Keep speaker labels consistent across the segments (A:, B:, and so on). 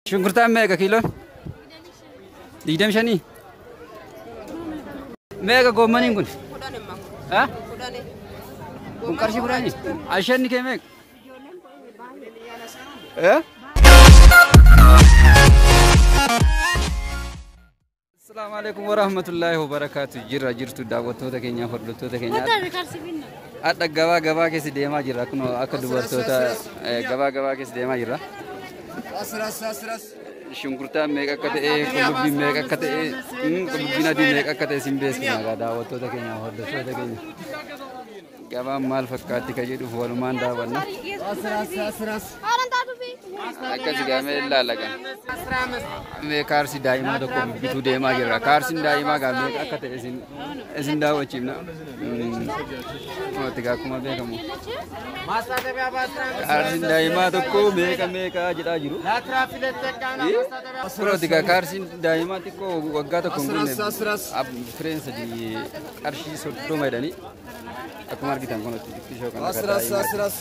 A: Shunkurtaa meeqa kiiloon? 25. Meeqa goommaniin kun? 10. Kun qarshii 10. Ashanni kee meeqa? Assalamualaikum warahmatullahi wabarakatuh. Jirtu daawwattoota keenya hordoftoota keenya. Adda gabaa keessa deemaa jirra. Kun akka dubartoota gabaa keessa deemaa jirra. Shunkurtaa meeqa akka ta'e, qullubbii meeqa akka ta'e, qullubbiin adii meeqa akka ta'e sin beeksifna daawwattoota keenya hordoftoota keenya. Gabaan maal fakkaatti ka jedhuuf walumaan daawwanna. Akkasi gaamee ilaalaga. Kaarsi daa'imaa tokko bituu deemaa jirra. Kaarsiin daa'imaa gaa meeqa akka ta'e isin daawwachiifna. Wanti akkuma beekamu. Kaarsiin daa'imaa tokko meeqa jedhaa jiru. Suuroti gaa kaarsiin daa'imaa xiqqoo waggaa tokko hin guunne fireen sadii qarshii 30 jedhanii akkuma argitan kunatti xiqqishoo kan akka daa'imaa.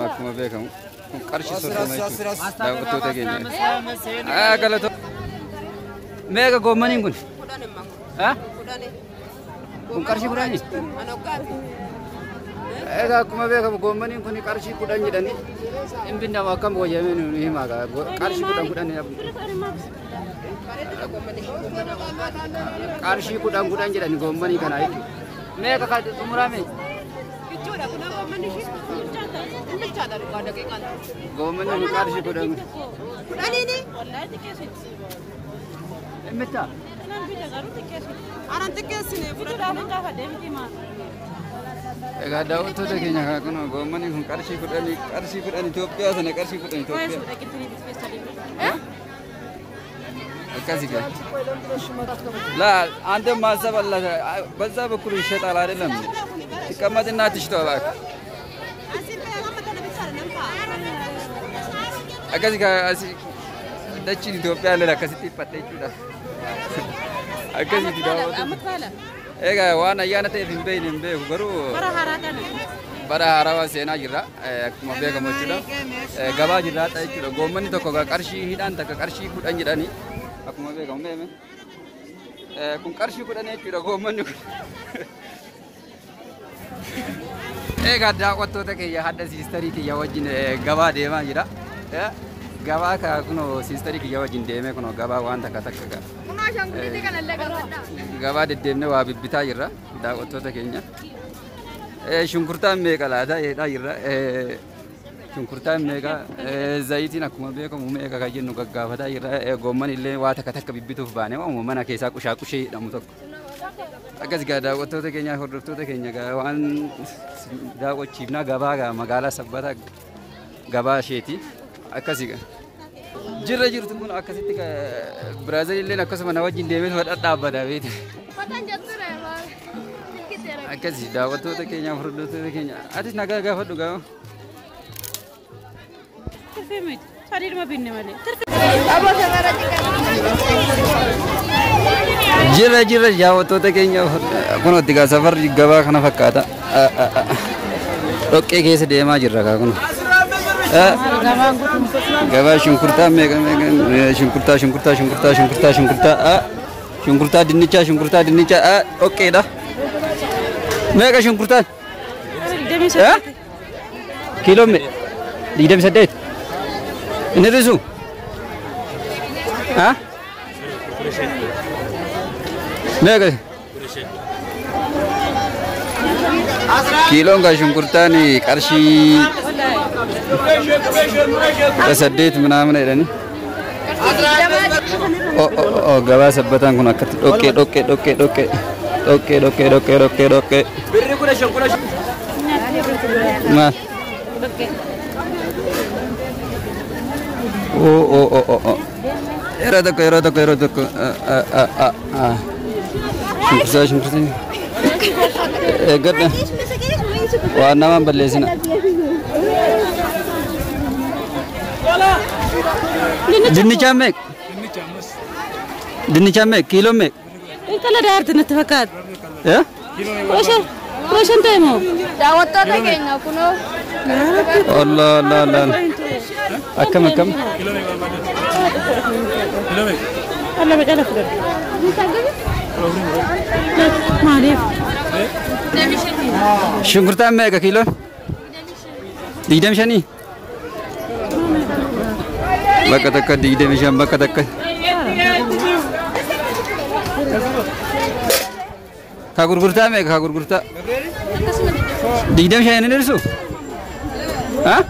A: Akkuma beekamu qarshii 30 jechuudha daawwattoota keenya. Galato meeqa goommaniin kun? Kun qarshii 10. Akkuma beekamu goommaniin kun qarshii 10 jedhanii inni nama akkam wayyaamee nu himaa qarshii 10 qarshii 10 jedhanii goommanii kana meeqa kan xumurame? Goommanni ni qarshii 10. Meta. Egaa daawwattoota keenya kan goommanni kun qarshii 10 Itoophiyaa sana qarshii 10 Itoophiyaa. Akkasi gaa. La ante maasa በዛ በኩል ይሸጣል አይደለም? ሲቀመጥና ትሽቶ እባክህ akkasi dachiin Itoophiyaa illee akkasitti dhiphatte jechuudha. Akkasitti daawwatu. Egaa waan ayyaana ta'eef hin beeku garuu bara haarawaa seenaa jirra akkuma beekamu jechuudha. Gabaa jirra jechuudha. Goommanni tokko qarshii hidhaan takka qarshii 10 jedhanii akkuma beekamu meeme. Kun qarshii 10 jechuudha goommanni kun. Egaa daawwattoota keenya hadda siistarii kiyya wajjin gabaa deemaa jira. Gabaa ka kuno siistari kiyya wajjin deemee kuno gabaa waan takka gabaa deddeemnee waa bibbitaa jirra daawwattoota keenya. Shunkurtaan meeqa laata jedhaa jirra. Shunkurtaan meeqa zayitiin akkuma beekamu meeqa kan jennu gaggaafataa jirra. Goomman illee waa takka bibbituuf baane mana keessaa qushee jedhamu tokko. Akkas gaa daawwattoota keenya hordoftoota keenya waan daawwachiifna gabaa magaalaa Sabbataa gabaa isheeti. Akkasi jirtu kun akkasitti Biraazil illee akkasuma na wajjin deemee dhadhaabbata beekte. Akkasi daawwattoota keenya hordoftoota keenya atis nagaa gaafadhu gaa. Jirra daawwattoota keenya kun itti gaa safarri gabaa kana fakkaata. Dhoqqee keessa deemaa jirra gaa kun. Gabaa shunkurtaa meeqa shunkurtaa dinnichaa dhoqqeedha. Meeqa shunkurtaan? Kiiloo 28. Inni risu? Meeqa? Kiiloon gaa shunkurtaan qarshii 8 ምናምን አይደለም ገባ ሰበታን ኩን አከት ዶቄ ብሪ ኩለ ሸንኩለ ማ ኤራደኮ ሽንኩርታ ገደ ዋና ማን በለስና dinnicha meeqa kiiloo meeqa?
B: Intala daarti natti fakkaata. Rooshan ta'e moo? Daawwattoota keenya kunoo.
A: Allah. أكم
B: أنا بقى أفرد ما أعرف
A: شنكرتا ميكا كيلو ديدم شني بكتك ديدم شن بكتك كاغورغورتا ميكا كاغورغورتا ديدم شني نرسو ها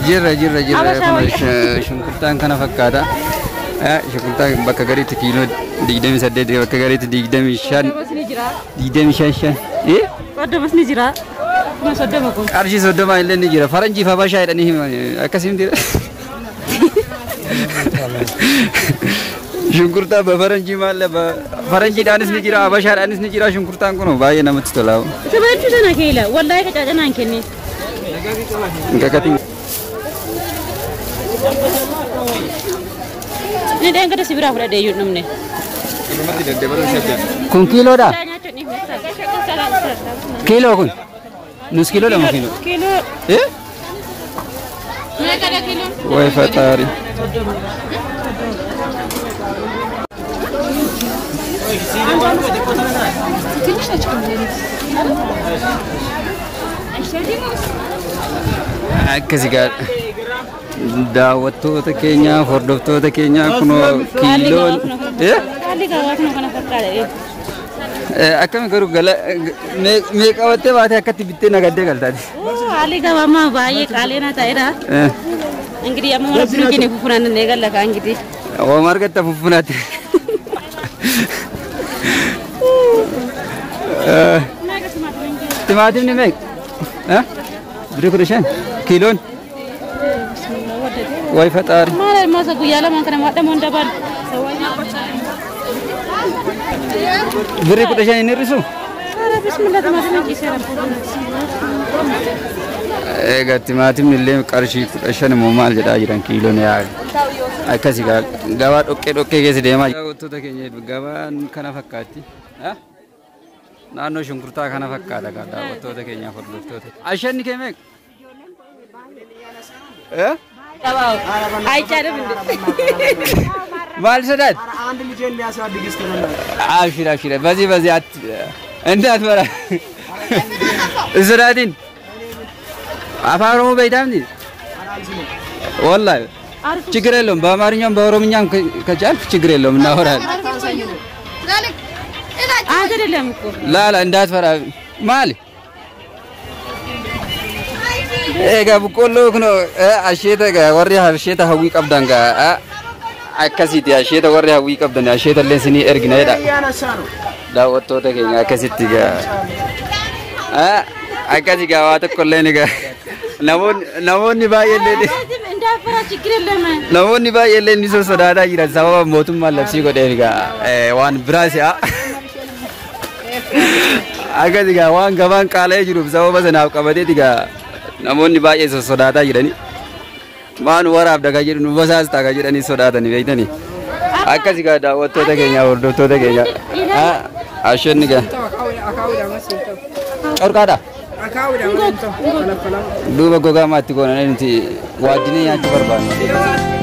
A: جرا شنكرتان كنا فكادا شنكرتان بكغريت كيلو ديدم سدد بكغريت ديدم شان ديدم شان إيه
B: قد بس نجرا ما صدمكم
A: أرشي صدما إلا نجرا فرنجي فباشا يعني أكاسيم دير شنكرتان بفرنجي مال فرنجي دانس نجرا باشا دانس نجرا شنكرتان كنو باي نمت تلاو
B: سبعة سنة كيلا والله كتاجنا عنكني
A: كاتين
B: ini dia yang kada sibira pada dayut namne.
A: Kun kilo dah? Kilo kun? Nus kilo dah mungkin?
B: Kilo.
A: Eh?
B: Mereka ada kilo.
A: Wah fatari. Kasigat. Daawwattoota keenya hordoftoota keenya kunoo kiiloon
B: haalli gabaa kana kana fakkaata
A: akkami garuu meeqa wattee baatee akkatti bittee nagaddee galtaati
B: haalli gabaa maa baay'ee qaaleena ta'edha እንግዲህ amma mana biiroo keenya fufunaan ne gallaka እንግዲህ
A: waan argatta fufunaatti timaatimni meeqa birii 15 kiiloon واي فتاري
B: ما سقوا يا لما كنا ما دمون دبل
A: بري كده شيء نرسو
B: بسم الله ما تمشي كيسير
A: قلت ما تمني اللي قرشي عشان مو مال جدا يران كيلو نيا أكاسي قال جواد أوكي كيسي ديما وتو تكيني جواد كنا فكاتي ها نانو شنكرتا كنا فكاتا كذا وتو تكيني أفضل وتو عشان نكمل ها
B: أي شيء
A: مال سداد
C: عند اللي جاي الناس هذا يستلمون
A: عاشرة بزي أنت أتبرع زرادين أفارو بيتامني والله تجريلهم بامارينيام بارومينيام كجال تجريلهم نهاران لا أنت أتبرع مالي إيه بقولوا كنو أشياء كا وريها أشياء هوي كابدانغا أكاسيتي أشياء وريها هوي كابدانغا أشياء اللي سني إرجنا ده لا وتو تكيني أكاسيتي كا أكاسي كا واتك كلني كا نمون نباي اللي نمون نباي اللي نسوا سدادا يرا سبب موتهم ما لبسي كده كا وان براسيا أكاسي كا وان كمان كالي جروب سبب بس ناو كبدي تيجا namoonni baay'ee sodaataa jirani maan waraab dagaa jedhu nu basaas tagaa jedhanii sodaatanii beektanii akkasii gaa daawwattoota keenya hordoftoota keenya ashanni gaa corqaadha duuba gogaa maatti goonanii nuti waaddinii nyaachuu barbaanna